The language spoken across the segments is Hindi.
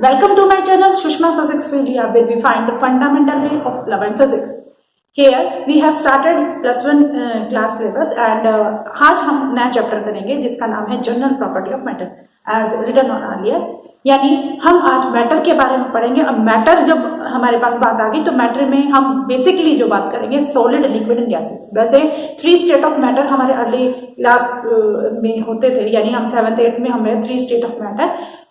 Welcome to my channel Sushma Physics Video, where we find the fundamental way of loving physics. Here we have started +1 class syllabus and आज हम नया चैप्टर करेंगे जिसका नाम है general property of matter as written on earlier. यानी हम आज मैटर के बारे में पढ़ेंगे। अब मैटर जब हमारे पास बात आ गई तो मैटर में हम बेसिकली जो बात करेंगे सॉलिड, लिक्विड एंड गैसेस। वैसे 3 स्टेट ऑफ मैटर हमारे अर्ली क्लास में होते थे, यानी हम 7th 8th में हमें 3 स्टेट ऑफ मैटर,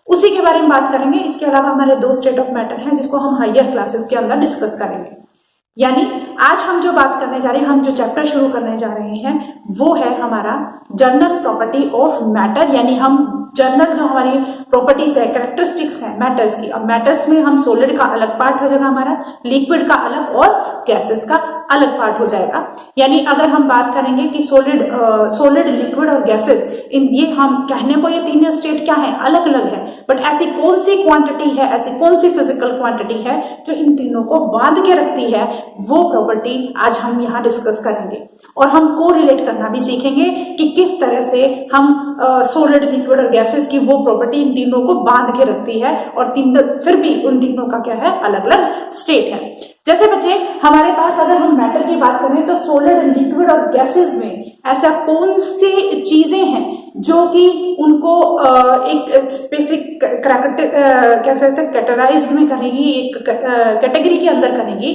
उसी के बारे में बात करेंगे। इसके अलावा हमारे 2 स्टेट ऑफ मैटर हैं जिसको हम हायर क्लासेस के अंदर डिस्कस करेंगे। यानी आज हम जो बात करने जा रहे हैं, हम जो चैप्टर शुरू करने जा रहे हैं वो है हमारा जनरल प्रॉपर्टी ऑफ मैटर। यानी हम जनरल जो हमारी प्रॉपर्टीज है, कैरेक्टरिस्टिक्स है मैटर्स की। अब मैटर्स में हम सॉलिड का अलग पार्ट हो जाएगा हमारा, लिक्विड का अलग और गैसेस का अलग पार्ट हो जाएगा। यानी अगर हम बात करेंगे कि सॉलिड, लिक्विड और गैसेस, ये हम कहने को ये तीनों स्टेट क्या है, अलग अलग है, बट ऐसी कौन सी क्वांटिटी है, ऐसी कौन सी फिजिकल क्वांटिटी है जो इन तीनों को बांध के रखती है, वो प्रॉपर्टी आज हम यहाँ डिस्कस करेंगे। और हम को रिलेट करना भी सीखेंगे कि किस तरह से हम सॉलिड, लिक्विड और गैसेस की वो प्रॉपर्टी इन तीनों को बांध के रखती है और फिर भी उन तीनों का क्या है, अलग अलग स्टेट है। जैसे बच्चे हमारे पास अगर हम मैटर की बात करें तो सॉलिड, लिक्विड और गैसेस में ऐसा कौन सी चीजें हैं जो कि उनको एक स्पेसिफिक कैटेगराइज में करेगी, एक कैटेगरी के अंदर करेगी,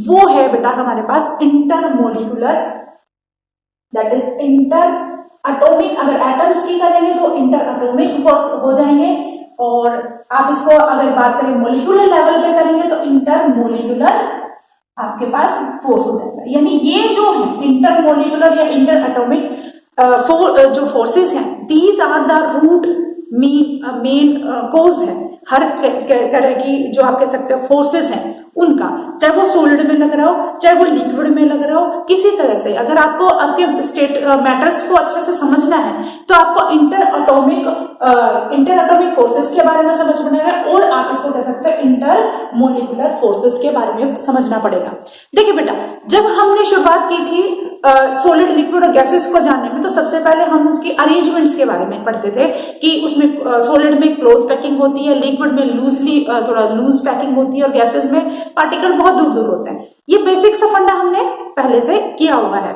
वो है बेटा हमारे पास intermolecular, that is interatomic. अगर एटम्स की करेंगे तो इंटर एटॉमिक फोर्स हो जाएंगे, और आप इसको अगर बात करें मोलिकुलर लेवल पे करेंगे तो इंटरमोलिकुलर आपके पास फोर्स हो जाएगा। यानी ये जो है इंटरमोलिकुलर या इंटर एटॉमिक जो फोर्सेस हैं, these are the root main cause है हर तरह की जो आप कह सकते हो फोर्सेस हैं उनका, चाहे वो सॉलिड में लग रहा हो, चाहे वो लिक्विड में लग रहा हो, किसी तरह से। अगर आपको आपके स्टेट मैटर्स को अच्छे से समझना है तो आपको इंटर एटॉमिक फोर्सेस के बारे में समझना है, और आप इसको कह सकते हैं इंटर मोलिकुलर फोर्सेस के बारे में समझना पड़ेगा। देखिए बेटा, जब हमने शुरुआत की थी सॉलिड, लिक्विड और गैसेस को जानने में, तो सबसे पहले हम उसकी अरेंजमेंट्स के बारे में पढ़ते थे कि उसमें सॉलिड में क्लोज पैकिंग होती है, लिक्विड में थोड़ा लूज पैकिंग होती है, और गैसेस में पार्टिकल बहुत दूर दूर होते हैं। ये बेसिक सा फंडा हमने पहले से किया हुआ है।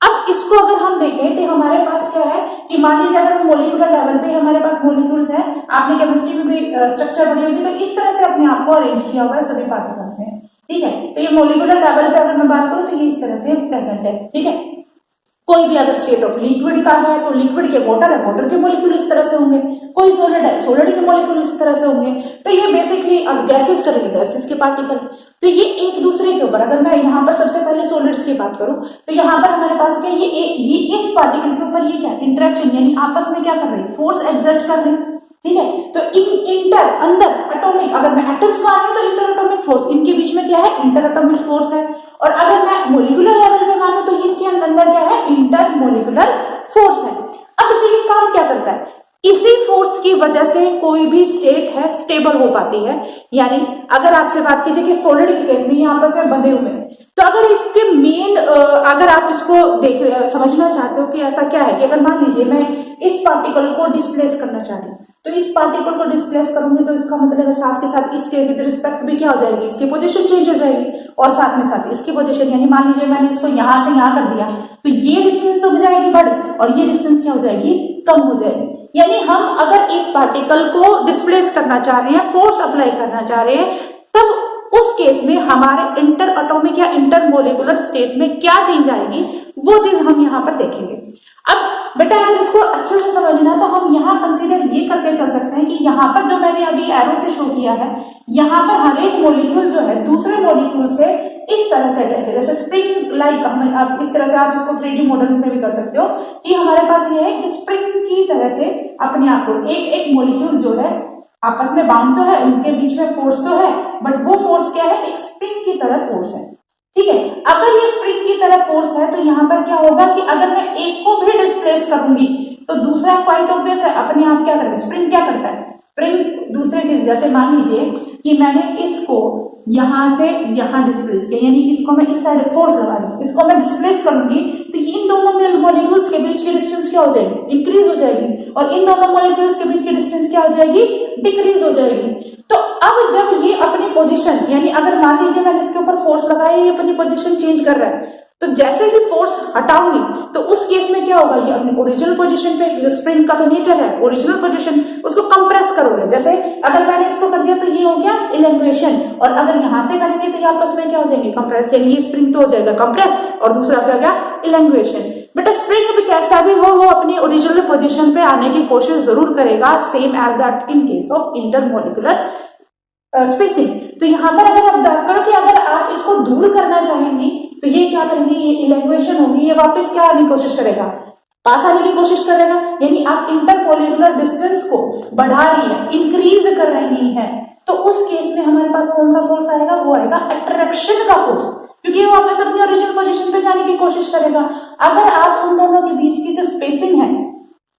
अब इसको अगर हम देखें तो हमारे पास क्या है कि मान लीजिए अगर मोलिकुलर लेवल पे हमारे पास मोलिक्यूल्स हैं, आपने केमिस्ट्री में भी स्ट्रक्चर पढ़ी होगी, तो इस तरह से अपने आप को अरेंज किया हुआ है सभी पार्टिकल्स से, ठीक है। तो ये मोलिकुलर लेवल पे अगर मैं बात करूं तो ये इस तरह से प्रेजेंट है, ठीक है। कोई भी अगर स्टेट ऑफ लिक्विड का है तो लिक्विड के वाटर है, वाटर के मॉलिक्यूल इस तरह से होंगे, कोई सॉलिड है, सॉलिड के मॉलिक्यूल इस तरह से होंगे। तो ये बेसिकली अब गैसेस करेंगे, गैसेस के पार्टिकल, तो ये एक दूसरे के ऊपर, अगर मैं यहाँ पर सबसे पहले सॉलिड्स की बात करूं तो यहाँ पर हमारे पास क्या, ये इस पार्टिकल के ऊपर ये क्या इंटरेक्शन, यानी आपस में क्या कर रहे हैं, फोर्स एक्सर्ट कर रहे हैं, ठीक है। तो अंदर एटॉमिक, अगर मैं एटम्स मान रही हूं तो इंटर एटॉमिक फोर्स, इनके बीच में क्या है, इंटर एटॉमिक फोर्स है। और अगर मैं मोलिकुलर लेवल पे मानूं तो इनके अंदर क्या है, इंटर मोलिकुलर फोर्स है। अब ये काम क्या करता है, इसी फोर्स की वजह से कोई भी स्टेट है स्टेबल हो पाती है। यानी अगर आपसे बात कीजिए कि सॉलिड के केस में ये आपस में बंधे हुए हैं, तो अगर इसके मेन अगर आप इसको समझना चाहते हो कि ऐसा क्या है कि अगर मान लीजिए मैं इस पार्टिकल को डिस्प्लेस करना चाह रही हूँ, तो इस पार्टिकल को डिस्प्लेस करूंगी तो इसका मतलब है साथ के साथ इसके विद रिस्पेक्ट भी क्या हो जाएगी, इसकी पोजीशन चेंज हो जाएगी, और साथ में साथ इसकी पोजीशन, यानी मान लीजिए मैंने इसको यहां से यहां कर दिया तो ये डिस्टेंस हो जाएगी बढ़, और ये डिस्टेंस क्या हो जाएगी, कम हो जाएगी। यानी हम अगर एक पार्टिकल को डिस्प्लेस करना चाह रहे हैं, फोर्स अप्लाई करना चाह रहे हैं, तब उस केस में हमारे इंटर एटॉमिक या इंटर मोलिकुलर स्टेट में क्या चेंज आएगी, वो चीज हम यहाँ पर देखेंगे। अब बेटा अगर इसको अच्छे से समझना तो हम यहाँ कंसीडर ये करके चल सकते हैं कि यहाँ पर जो मैंने अभी एरो से शो किया है, यहाँ पर हर एक मोलिक्यूल जो है दूसरे मोलिक्यूल से इस तरह से अटैच है, जैसे स्प्रिंग लाइक, आप इस तरह से आप इसको 3D मॉडलिंग में भी कर सकते हो कि हमारे पास ये है कि स्प्रिंग की तरह से अपने आप को एक मोलिक्यूल जो है आपस में बाउंड तो है, उनके बीच में फोर्स तो है, बट वो फोर्स क्या है, एक स्प्रिंग की तरह फोर्स है, ठीक है। अगर ये स्प्रिंग की तरह फोर्स है तो यहाँ पर क्या होगा कि अगर मैं एक को भी डिस्प्लेस करूंगी तो दूसरा क्वाइट ऑब्वियस है, अपने आप क्या करेगा, स्प्रिंग क्या करता है, स्प्रिंग दूसरी चीज, जैसे मान लीजिए कि मैंने इसको यहां से यहां डिस्प्लेस किया, यानी इसको मैं इस साइड फोर्स लगा रही हूँ, इसको मैं डिस्प्लेस करूंगी तो इन दोनों मॉलिक्यूल्स के बीच की डिस्टेंस क्या हो जाएगी, इंक्रीज हो जाएगी, और इन दोनों मॉलिक्यूल्स के बीच की डिस्टेंस क्या हो जाएगी, डिक्रीज हो जाएगी। तो अब जब ये अपनी पोजीशन, यानी अगर मान लीजिए मैंने इसके ऊपर फोर्स लगाया, ये अपनी पोजीशन चेंज कर रहा है, तो जैसे ही फोर्स हटाऊंगी तो उस केस में क्या होगा, ये अपनी ओरिजिनल पोजीशन पे, स्प्रिंग का तो नेचर है ओरिजिनल पोजीशन, उसको कंप्रेस करोगे। जैसे अगर मैंने इसको कर दिया तो ये हो गया इलेंगुएशन, और अगर यहां से करेंगे तो ये आपस में क्या हो जाएंगे, कंप्रेस, यानी ये स्प्रिंग तो हो जाएगा कंप्रेस और दूसरा क्या हो गया इलेंगुएशन। बेटा स्प्रिंग भी कैसा भी हो, वो अपनी ओरिजिनल पोजीशन पे आने की कोशिश जरूर करेगा, same as that in case of intermolecular spacing. तो यहाँ पर अगर आप बात करो कि अगर आप इसको दूर करना चाहेंगे तो ये क्या करेंगे, ये इलेंगुएशन होगी, ये वापस क्या आने की कोशिश करेगा, पास आने की कोशिश करेगा, यानी आप इंटरमोलिकुलर डिस्टेंस को बढ़ा रही है, इंक्रीज कर रही है, तो उस केस में हमारे पास कौन सा फोर्स आएगा, वो आएगा अट्रैक्शन का फोर्स, क्योंकि वो वापस अपनी ओरिजिनल पोजीशन पे जाने की कोशिश करेगा। अगर आप उन दोनों के बीच की जो स्पेसिंग है,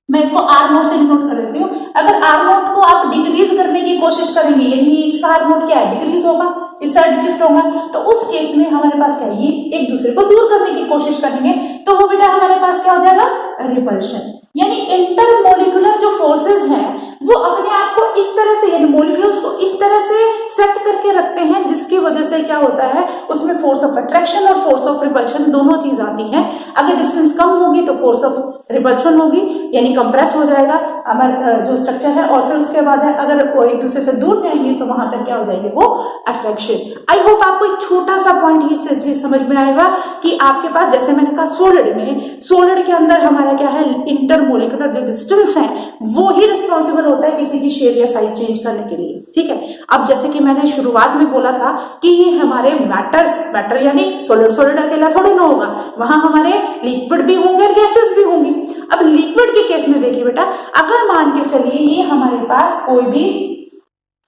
मैं इसको आर नोट से नोट कर देती हूँ, अगर आर नोट को आप डिक्रीज करने की कोशिश करेंगे, यानी इसका आर नोट क्या है, डिक्रीज होगा, इस साइड शिफ्ट होगा, तो उस केस में हमारे पास क्या है, ये एक दूसरे को दूर करने की कोशिश करेंगे, तो वो बेटा हमारे पास क्या हो जाएगा, रिपल्शन। यानी इंटरमोलिकुलर जो फोर्सेस हैं वो अपने आप को इस तरह से, यानी मोलिक्यूल्स को इस तरह से सेट करके रखते हैं जिसकी वजह से क्या होता है, उसमें फोर्स ऑफ अट्रैक्शन और फोर्स ऑफ रिपल्शन दोनों चीज आती हैं। अगर डिस्टेंस कम होगी तो फोर्स ऑफ रिपल्शन होगी, यानी कंप्रेस हो जाएगा हमारा जो स्ट्रक्चर है, और फिर उसके बाद है अगर वो एक दूसरे से दूर जाएंगे तो वहां पर क्या हो जाएंगे, वो अट्रैक्शन। आई होप आपको एक छोटा सा पॉइंट ये समझ में आएगा कि आपके पास, जैसे मैंने कहा सोलिड में, सोलिड के अंदर हमारा क्या है, इंटरमोलिकुलर जो डिस्टेंस है वो ही रिस्पॉन्सिबल होता है किसी की शेप या साइज चेंज करने के लिए, ठीक है। अब जैसे कि मैंने शुरुआत में बोला था कि ये हमारे मैटर यानी सोलिड अकेला थोड़ी ना होगा, वहां हमारे लिक्विड भी होंगे और गैसेस भी होंगी। अब लिक्विड के केस में देखिए बेटा, अगर मान के चलिए ये हमारे पास कोई भी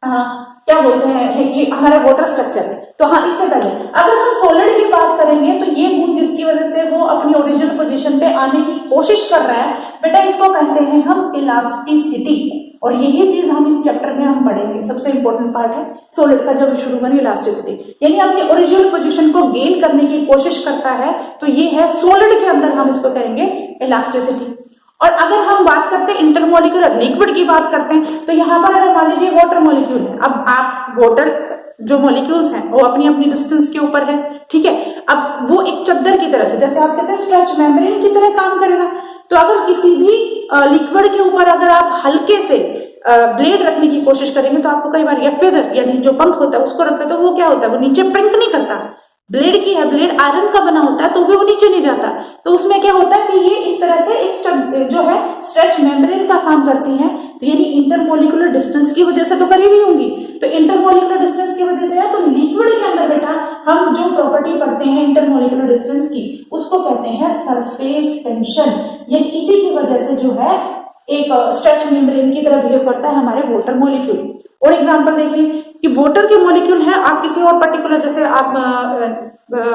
क्या बोलते हैं, ये हमारा वाटर स्ट्रक्चर है, तो हाँ इससे पहले अगर हम सॉलिड की बात करेंगे तो ये गुण जिसकी वजह से वो अपनी ओरिजिनल पोजीशन पे आने की कोशिश कर रहा है, बेटा इसको कहते हैं हम इलास्टिसिटी, और यही चीज हम इस चैप्टर में हम पढ़ेंगे। सबसे इंपॉर्टेंट पार्ट है सॉलिड का, जब शुरू बनी इलास्टिसिटी, यानी अपनी ओरिजिनल पोजीशन को गेन करने की कोशिश करता है, तो ये है सॉलिड के अंदर हम इसको कहेंगे इलास्टिसिटी। और अगर हम बात करते हैं इंटरमोलिकुलर लिक्विड की बात करते हैं, तो यहाँ पर अगर मान लीजिए वाटर मॉलिक्यूल है, अब आप वाटर जो मॉलिक्यूल्स हैं वो अपनी अपनी डिस्टेंस के ऊपर है, ठीक है। अब वो एक चद्दर की तरह से, जैसे आप कहते हैं स्ट्रेच मेम्ब्रेन की तरह काम करेगा, तो अगर किसी भी लिक्विड के ऊपर अगर आप हल्के से ब्लेड रखने की कोशिश करेंगे तो आपको कई बार, या फेदर यानी जो पंख होता है उसको रखते तो वो क्या होता है, वो नीचे प्रिंक नहीं करता, ब्लेड की है, ब्लेड आयरन का बना होता है तो वो नीचे नहीं जाता, तो उसमें क्या होता है कि ये इस तरह से एक जो है स्ट्रेच मेम्ब्रेन का काम करती हैं, तो यानी इंटरमोलिकुलर डिस्टेंस की वजह से तो करी नहीं होंगी, तो इंटरमोलिकुलर डिस्टेंस की वजह से है। तो लिक्विड के अंदर बेटा हम जो प्रॉपर्टी पढ़ते हैं इंटरमोलिकुलर डिस्टेंस की, उसको कहते हैं सरफेस टेंशन, यानी इसी की वजह से जो है एक स्ट्रेच मेम्ब्रेन की तरह बिहेव करता है हमारे वाटर मॉलिक्यूल। और एग्जांपल देखिए कि वाटर के मॉलिक्यूल है, आप किसी और पर्टिकुलर, जैसे आप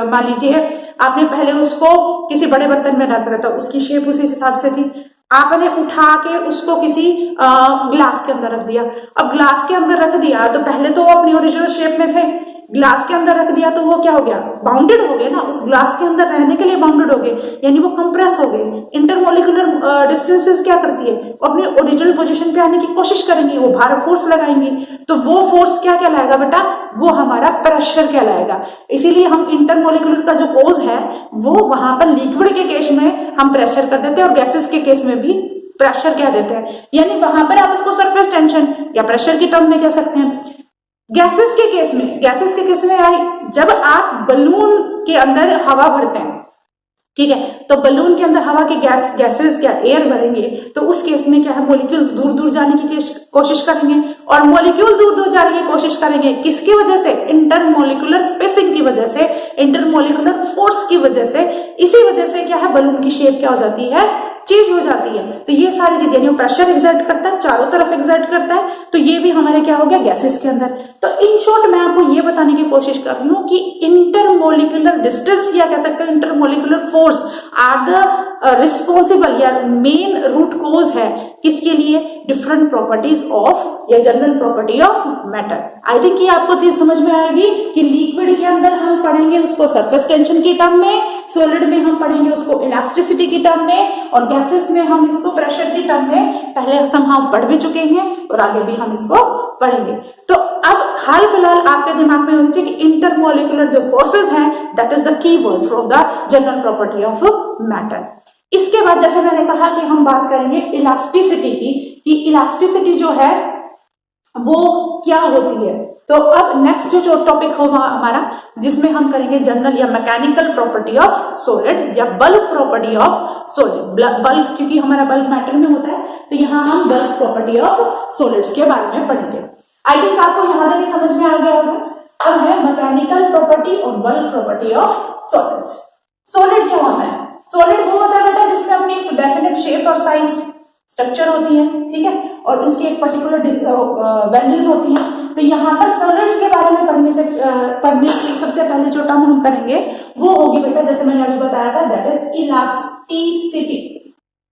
मान लीजिए आपने पहले उसको किसी बड़े बर्तन में रख रहा था, उसकी शेप उसी हिसाब से थी, आपने उठा के उसको किसी ग्लास के अंदर रख दिया। अब ग्लास के अंदर रख दिया तो पहले तो वो अपनी ओरिजिनल शेप में थे, ग्लास के अंदर रख दिया तो वो क्या हो गया, बाउंडेड हो गए ना, उस ग्लास के अंदर रहने के लिए बाउंडेड हो गए, यानी वो कंप्रेस हो गए। इंटरमोलिकुलर डिस्टेंसेस क्या करती है, वो अपनी ओरिजिनल पोजीशन पे आने की कोशिश करेंगी, वो भार फोर्स लगाएंगी, तो वो फोर्स क्या कहलाएगा बेटा, वो हमारा प्रेशर कहलाएगा। इसीलिए हम इंटरमोलिकुलर का जो कोज है वो वहां पर लिक्विड के केस में हम प्रेशर कर देते हैं और गैसेस के केस में भी प्रेशर कह देते हैं, यानी वहां पर आप उसको सरफेस टेंशन या प्रेशर की टर्म में कह सकते हैं। गैसेस के केस में यानी जब आप बलून के अंदर हवा भरते हैं, ठीक है, तो बलून के अंदर हवा के गैसेस क्या एयर भरेंगे, तो उस केस में क्या है, मॉलिक्यूल्स दूर दूर जाने की कोशिश करेंगे, और मॉलिक्यूल दूर दूर जाने की कोशिश करेंगे किसकी वजह से, इंटरमोलिकुलर स्पेसिंग की वजह से, इंटरमोलिकुलर फोर्स की वजह से। इसी वजह से क्या है, बलून की शेप क्या हो जाती है, चेंज हो जाती है। तो ये सारी चीजें, यानी प्रेशर एग्जर्ट करता है, चारों तरफ एग्जर्ट करता है, तो ये भी हमारे क्या हो गया, गैसेस के अंदर। तो इन शॉर्ट मैं आपको ये बताने की कोशिश कर रही हूँ कि इंटरमोलिकुलर डिस्टेंस या कह सकते हैं intermolecular force are the responsible या मेन रूट कोज है किसके लिए, डिफरेंट प्रॉपर्टीज ऑफ या general property of matter. I think ये आपको चीज समझ में आएगी कि लिक्विड के अंदर हम पढ़ेंगे उसको सरफेस टेंशन की टर्म में, सॉलिड में हम पढ़ेंगे उसको इलास्टिसिटी की टर्म में, और गैसेस में हम इसको प्रेशर की टर्म में पहले हम पढ़ भी चुके हैं और आगे भी हम इसको पढ़ेंगे। तो अब हाल फिलहाल आपके दिमाग में होनी चाहिए कि इंटरमोलिकुलर जो फोर्सेस हैं, that is the key word from the general property of matter. इसके बाद जैसे मैंने कहा कि हम बात करेंगे इलास्टिसिटी की, कि इलास्टिसिटी जो है वो क्या होती है। तो अब नेक्स्ट जो टॉपिक होगा हमारा, जिसमें हम करेंगे जनरल या मैकेनिकल प्रॉपर्टी ऑफ सॉलिड या bulk property of solid. Bulk क्योंकि हमारा बल्क मैटर में होता है, तो यहाँ हम बल्क प्रॉपर्टी ऑफ सॉलिड्स के बारे में पढ़ेंगे। आई थिंक आपको यहाँ तक समझ में आ गया होगा। अब है मैकेनिकल प्रॉपर्टी और bulk property of solids. Solid क्या होता है? सॉलिड वो होता है बेटा जिसमें अपनी एक डेफिनेट शेप और साइज स्ट्रक्चर होती है, ठीक है, और उसकी एक पर्टिकुलर वैल्यूज होती हैं। तो यहाँ पर सॉलिड्स के बारे में पढ़ने की सबसे पहले जो टर्म हम करेंगे वो होगी बेटा, जैसे मैंने अभी बताया था, दैट इज इलास्टिसिटी।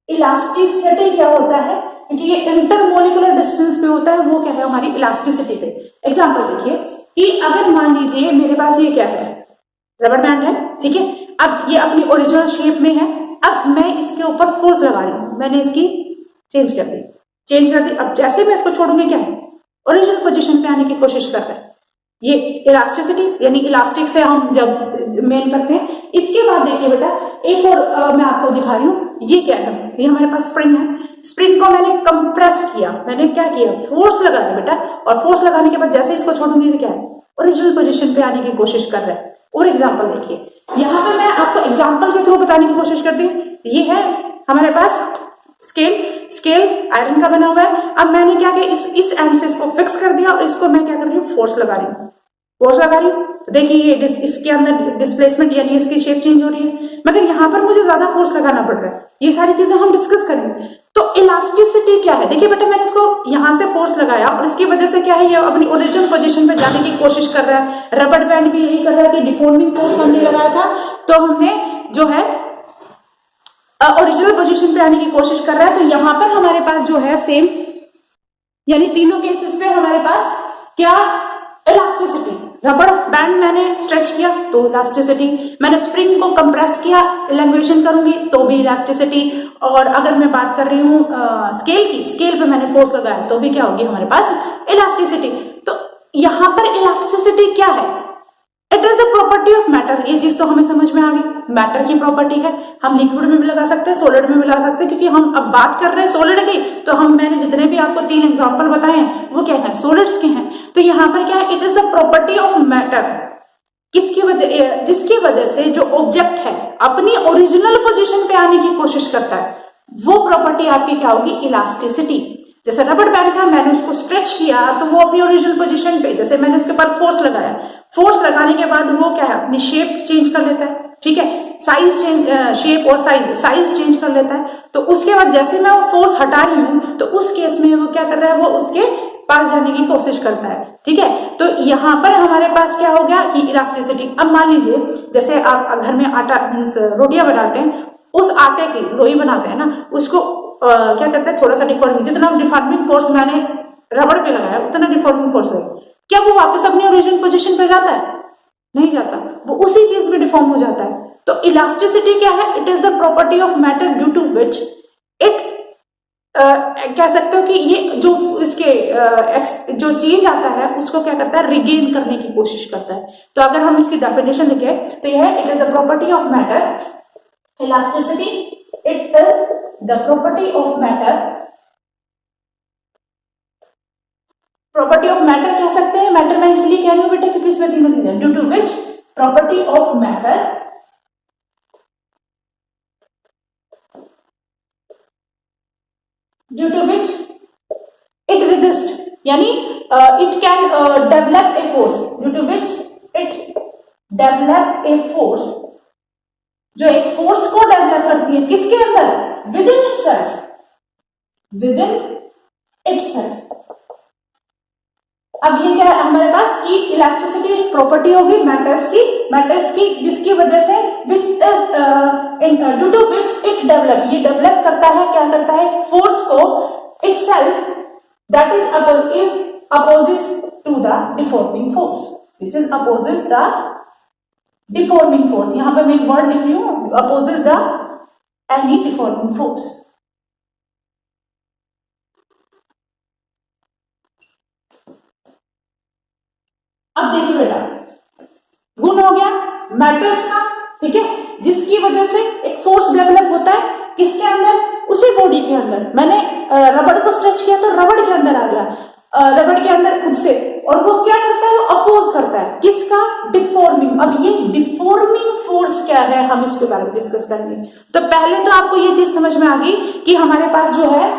इलास्टिसिटी क्या होता है? क्योंकि ये इंटरमोलिकुलर डिस्टेंस पे होता है, वो क्या है हमारी इलास्टिसिटी पे। एग्जाम्पल देखिए कि अगर मान लीजिए मेरे पास ये क्या है, रबर बैंड है, ठीक है, अब ये अपनी ओरिजिनल शेप में है, अब मैं इसके ऊपर फोर्स लगा रही हूं, मैंने इसकी चेंज कर दी। अब जैसे मैं इसको छोड़ूंगी क्या है, ओरिजिनल पोजीशन पे आने की कोशिश कर रहा है। ये इलास्टिसिटी यानी इलास्टिक से हम जब मेन करते हैं। इसके बाद देखिए बेटा एक और मैं आपको दिखा रही हूँ, ये क्या है, ये हमारे पास स्प्रिंग है। स्प्रिंग को मैंने कंप्रेस किया, मैंने क्या किया, फोर्स लगा दिया बेटा, और फोर्स लगाने के बाद जैसे इसको छोड़ूंगी तो क्या है, ओरिजिनल पोजीशन पे आने की कोशिश कर रहा है। और एग्जाम्पल देखिए, यहाँ पे मैं आपको एग्जाम्पल के थ्रू बताने की कोशिश करती हूँ। ये है हमारे पास स्केल आयरन का बना हुआ है। अब मैंने क्या किया, इस एंड से इसको फिक्स कर दिया और इसको मैं क्या कर रही हूँ, फोर्स लगा रही हूँ। तो देखिए ये इसके अंदर डिस्प्लेसमेंट यानी इसकी शेप चेंज हो रही है, मगर यहाँ पर मुझे ज्यादा फोर्स लगाना पड़ रहा है। ये सारी चीजें हम डिस्कस करेंगे। तो इलास्टिसिटी क्या है, देखिए बेटा मैंने इसको यहाँ से फोर्स लगाया और इसकी वजह से क्या है, ये अपनी ओरिजिनल पोजीशन पे जाने की कोशिश कर रहा है। रबर बैंड भी यही कर रहा है कि डिफॉर्मिंग फोर्स हमने लगाया था, तो हमने जो है ओरिजिनल पोजीशन पे आने की कोशिश कर रहा है। तो यहाँ पर हमारे पास जो है सेम, यानी तीनों केसेस में हमारे पास क्या, इलास्टिसिटी। रबर बैंड मैंने स्ट्रेच किया तो इलास्टिसिटी, मैंने स्प्रिंग को कंप्रेस किया, इलैंग्वेशन करूंगी तो भी इलास्टिसिटी। और अगर मैं बात कर रही हूँ स्केल की, स्केल पे मैंने फोर्स लगाया तो भी क्या होगी हमारे पास, इलास्टिसिटी। तो यहाँ पर इलास्टिसिटी क्या है, it is the property of matter. ये चीज तो हमें समझ में आ गई, मैटर की प्रॉपर्टी है। हम लिक्विड में भी लगा सकते हैं, सॉलिड में भी लगा सकते हैं, क्योंकि हम अब बात कर रहे हैं सॉलिड की, तो मैंने जितने भी आपको 3 एग्जांपल बताए हैं वो क्या है, सॉलिड्स के हैं। तो यहाँ पर क्या है, it is the property of matter, किसकी वजह, जिसकी वजह से जो ऑब्जेक्ट है अपनी ओरिजिनल पोजीशन पे आने की कोशिश करता है, वो प्रॉपर्टी आपकी क्या होगी, इलास्टिसिटी। जैसे रबर बैंड था, मैंने उसको स्ट्रेच किया तो वो अपनी ओरिजिनल पोजीशन पे, जैसे मैंने उसके ऊपर फोर्स लगाया, फोर्स लगाने के बाद वो क्या है, अपनी शेप चेंज कर लेता है, ठीक है, साइज चेंज, शेप और साइज चेंज कर लेता है। तो उसके बाद जैसे मैं वो फोर्स हटा रही हूं तो उस केस में वो क्या कर रहा है, वो उसके पास जाने की कोशिश करता है, ठीक है। तो यहाँ पर हमारे पास क्या हो गया कि इलास्टिसिटी। अब मान लीजिए जैसे आप घर में आटा मीन्स रोटियां बनाते हैं, उस आटे की लोई बनाते हैं ना, उसको क्या करते हैं, थोड़ा सा डिफॉर्मिंग, जितना डिफॉर्मिंग फोर्स मैंने रबड़ पे लगाया उतना डिफॉर्मिंग फोर्स लगा, क्या वो वापस अपनी ओरिजिनल पोजीशन पे जाता है, नहीं जाता, वो उसी चीज में डिफॉर्म हो जाता है। तो इलास्टिसिटी क्या है, it is the property of matter due to which it, कह सकते हो कि ये जो इसके जो चेंज आता है उसको क्या करता है, रिगेन करने की कोशिश करता है। तो अगर हम इसकी डेफिनेशन लिखे तो यह है, it is the property of matter, elasticity, it is the property of matter, property of matter कह सकते हैं। मैटर मैं इसलिए कह रही हूं बेटा क्योंकि इसमें तीनों चीजें, due to which property of matter, due to which it resist, यानी it can develop a force, due to which it develop a force, जो एक फोर्स को डेवलप करती है, किसके अंदर, विदिन इटसेल्फ, विदिन इटसेल्फ। अब ये क्या है हमारे पास कि इलास्टिसिटी एक प्रॉपर्टी होगी मैटर्स की जिसकी वजह से which is due to which it develop, ये डेवलप करता है, क्या करता है, फोर्स को itself, that is opposes to the deforming force, which is opposes the deforming force. यहां पर मैं एक वर्ड लिख रही हूं, opposes the any deforming force। अब देखिए बेटा, गुण हो गया मैटर्स का, ठीक है, जिसकी वजह से एक फोर्स डेवलप होता है किसके अंदर, उसी बॉडी के अंदर। मैंने रबड़ को स्ट्रेच किया तो रबड़ के अंदर आ गया, रबड़ के अंदर खुद से, और वो क्या करता है, वो अपोज करता है किसका, डिफॉर्मिंग। अब ये डिफॉर्मिंग फोर्स क्या है, हम इसके बारे में डिस्कस करेंगे। तो पहले तो आपको ये चीज समझ में आ गई कि हमारे पास जो है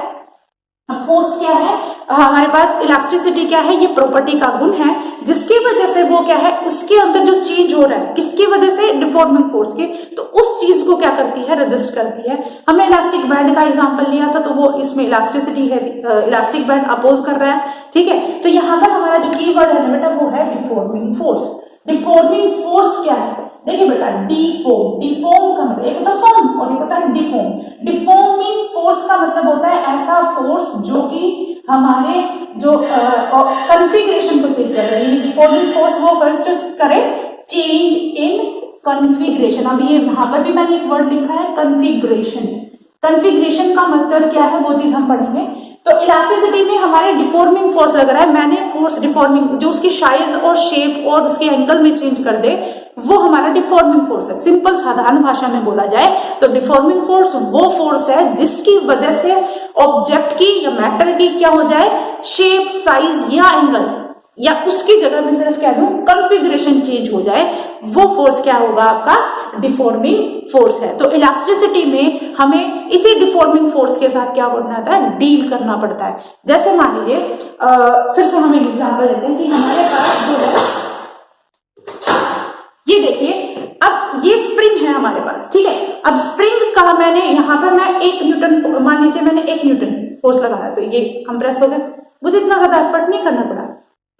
फोर्स क्या है, हमारे पास इलास्टिसिटी क्या है, ये प्रॉपर्टी का गुण है, जिसकी वजह से वो क्या है, उसके अंदर जो चेंज हो रहा है किसकी वजह से, डिफॉर्मिंग फोर्स के, तो उस चीज को क्या करती है, रेजिस्ट करती है। हमने इलास्टिक बैंड का एग्जांपल लिया था, तो वो इसमें इलास्टिसिटी है, इलास्टिक बैंड अपोज कर रहा है, ठीक है। तो यहाँ पर हमारा जो कीवर्ड है बेटा वो है डिफॉर्मिंग फोर्स। डिफॉर्मिंग फोर्स क्या है, देखिए बेटा, डिफॉर्म, डिफॉर्म का मतलब एक होता है फॉर्म और एक होता है डिफॉर्म। डिफॉर्मिंग फोर्स का मतलब होता है ऐसा फोर्स जो कि हमारे जो कॉन्फ़िगरेशन को चेंज कर रहा है। डिफॉर्मिंग फोर्स वो फोर्स जो करे चेंज इन कॉन्फ़िगरेशन। अब ये वहां पर भी मैंने एक वर्ड लिखा है कॉन्फ़िगरेशन। कॉन्फ़िगरेशन का मतलब क्या है वो चीज हम पढ़ेंगे। तो इलास्टिसिटी में हमारे डिफॉर्मिंग फोर्स लग रहा है, मैंने फोर्स डिफॉर्मिंग जो उसकी साइज और शेप और उसके एंगल में चेंज कर दे, वो हमारा डिफॉर्मिंग फोर्स है। सिंपल साधारण भाषा में बोला जाए तो डिफॉर्मिंग फोर्स वो फोर्स है जिसकी वजह से ऑब्जेक्ट की या मैटर की क्या हो जाए, शेप, साइज या एंगल, या उसकी जगह में सिर्फ क्या दूं, कॉन्फ़िगरेशन चेंज हो जाए, वो फोर्स क्या होगा, आपका डिफॉर्मिंग फोर्स है। तो इलास्टिसिटी में हमें इसी डिफॉर्मिंग फोर्स के साथ क्या करना होता है, डील करना पड़ता है। जैसे मान लीजिए फिर से हम एक एग्जांपल लेते हैं कि हमारे पास जो है, ये देखिए, अब ये स्प्रिंग है हमारे पास, ठीक है। अब स्प्रिंग का मैंने यहाँ पर मैं 1 न्यूटन, मान लीजिए मैंने 1 न्यूटन फोर्स लगाया, तो ये कंप्रेस हो गया, मुझे इतना ज्यादा एफर्ट नहीं करना पड़ा,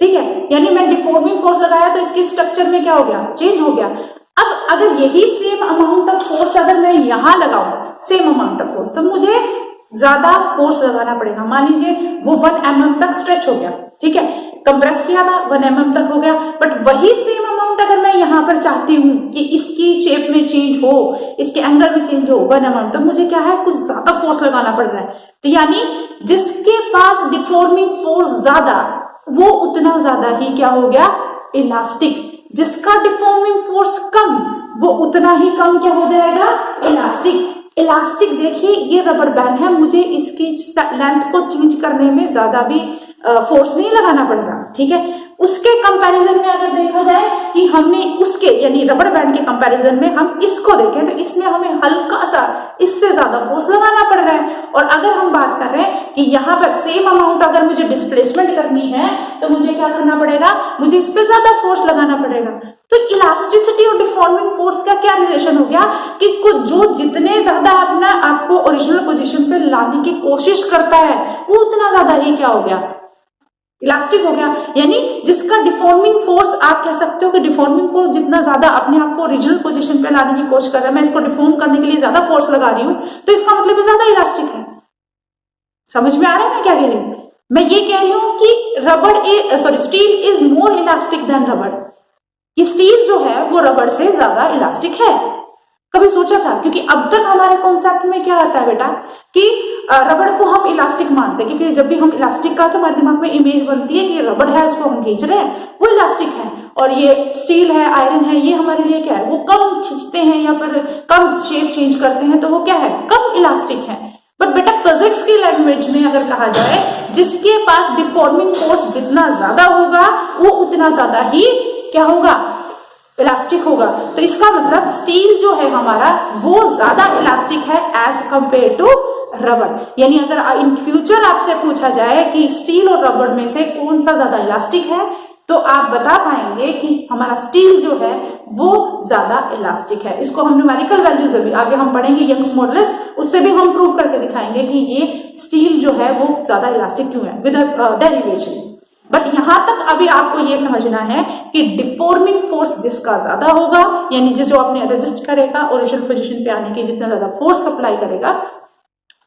ठीक है। यानी मैं डिफॉर्मिंग फोर्स लगाया तो इसकी स्ट्रक्चर में क्या हो गया, चेंज हो गया। अब अगर यही सेम अमाउंट ऑफ फोर्स अगर मैं यहां लगाऊं, सेम अमाउंट ऑफ फोर्स, तो मुझे ज्यादा फोर्स लगाना पड़ेगा। मान लीजिए वो 1 mm तक स्ट्रेच हो गया, ठीक है, कंप्रेस किया था 1 mm तक हो गया, बट वही सेम अमाउंट अगर मैं यहां पर चाहती हूं कि इसकी शेप में चेंज हो, इसके एंगल में चेंज हो 1 mm, तो मुझे क्या है, कुछ ज्यादा फोर्स लगाना पड़ रहा है। तो यानी जिसके पास डिफॉर्मिंग फोर्स ज्यादा, वो उतना ज्यादा ही क्या हो गया, इलास्टिक। जिसका डिफॉर्मिंग फोर्स कम, वो उतना ही कम क्या हो जाएगा, इलास्टिक। इलास्टिक देखिए, ये रबर बैंड है, मुझे इसकी लेंथ को चेंज करने में ज्यादा भी फोर्स नहीं लगाना पड़ रहा, ठीक है। उसके कंपैरिजन में अगर देखा जाए कि हमने उसके यानी रबर बैंड के कंपैरिजन में हम इसको देखें तो इसमें हमें हल्का सा इससे ज्यादा फोर्स लगाना पड़ रहा है। और अगर हम बात कर रहे हैं कि यहाँ पर सेम अमाउंट अगर मुझे डिस्प्लेसमेंट करनी है तो मुझे क्या करना पड़ेगा, मुझे इस पे ज्यादा फोर्स लगाना पड़ेगा। तो इलास्टिसिटी और डिफॉर्मिंग फोर्स का क्या रिलेशन हो गया कि जो जितने ज्यादा अपना आपको ओरिजिनल पोजीशन पे लाने की कोशिश करता है वो उतना ज्यादा ही क्या हो गया, इलास्टिक हो गया। यानी जिसका डिफॉर्मिंग फोर्स, आप कह सकते हो कि डिफॉर्मिंग फोर्स जितना ज्यादा अपने आप को ओरिजिनल पोजीशन पे लाने की कोशिश कर रहा है, मैं इसको डिफॉर्म करने के लिए ज्यादा फोर्स लगा रही हूं, तो इसका मतलब ज्यादा इलास्टिक है। समझ में आ रहा है मैं क्या कह रही हूं? मैं ये कह रही हूं कि steel is more elastic than rubber. कि स्टील जो है वो रबड़ से ज्यादा इलास्टिक है। कभी सोचा था? क्योंकि अब तक हमारे कॉन्सेप्ट में क्या आता है बेटा कि रबड़ को हम इलास्टिक मानते हैं, क्योंकि जब भी हम इलास्टिक का तो हमारे दिमाग में इमेज बनती है कि रबड़ है, उसको हम खींच रहे हैं, वो इलास्टिक है, और ये स्टील है, आयरन है, ये हमारे लिए क्या है, वो कम खींचते हैं या फिर कम शेप चेंज करते हैं, तो वो क्या है, कम इलास्टिक है। बट बेटा फिजिक्स की लैंग्वेज में अगर कहा जाए, जिसके पास डिफॉर्मिंग फोर्स जितना ज्यादा होगा वो उतना ज्यादा ही क्या होगा, इलास्टिक होगा। तो इसका मतलब स्टील जो है हमारा वो ज्यादा इलास्टिक है एज कंपेयर टू रबड़। यानी अगर इन फ्यूचर आपसे पूछा जाए कि स्टील और रबड़ में से कौन सा ज्यादा इलास्टिक है, तो आप बता पाएंगे कि हमारा स्टील जो है वो ज्यादा इलास्टिक है। इसको हम न्यूमेरिकल वैल्यूज भी आगे हम पढ़ेंगे, यंग्स मॉडुलस, उससे भी हम प्रूव करके दिखाएंगे कि ये स्टील जो है वो ज्यादा इलास्टिक क्यों है विद डेरिवेशन। बट यहां तक अभी आपको ये समझना है कि डिफॉर्मिंग फोर्स जिसका ज्यादा होगा, यानी जो अपने रेजिस्ट करेगा ओरिजिनल पोजीशन पे आने की जितना ज्यादा फोर्स अप्लाई करेगा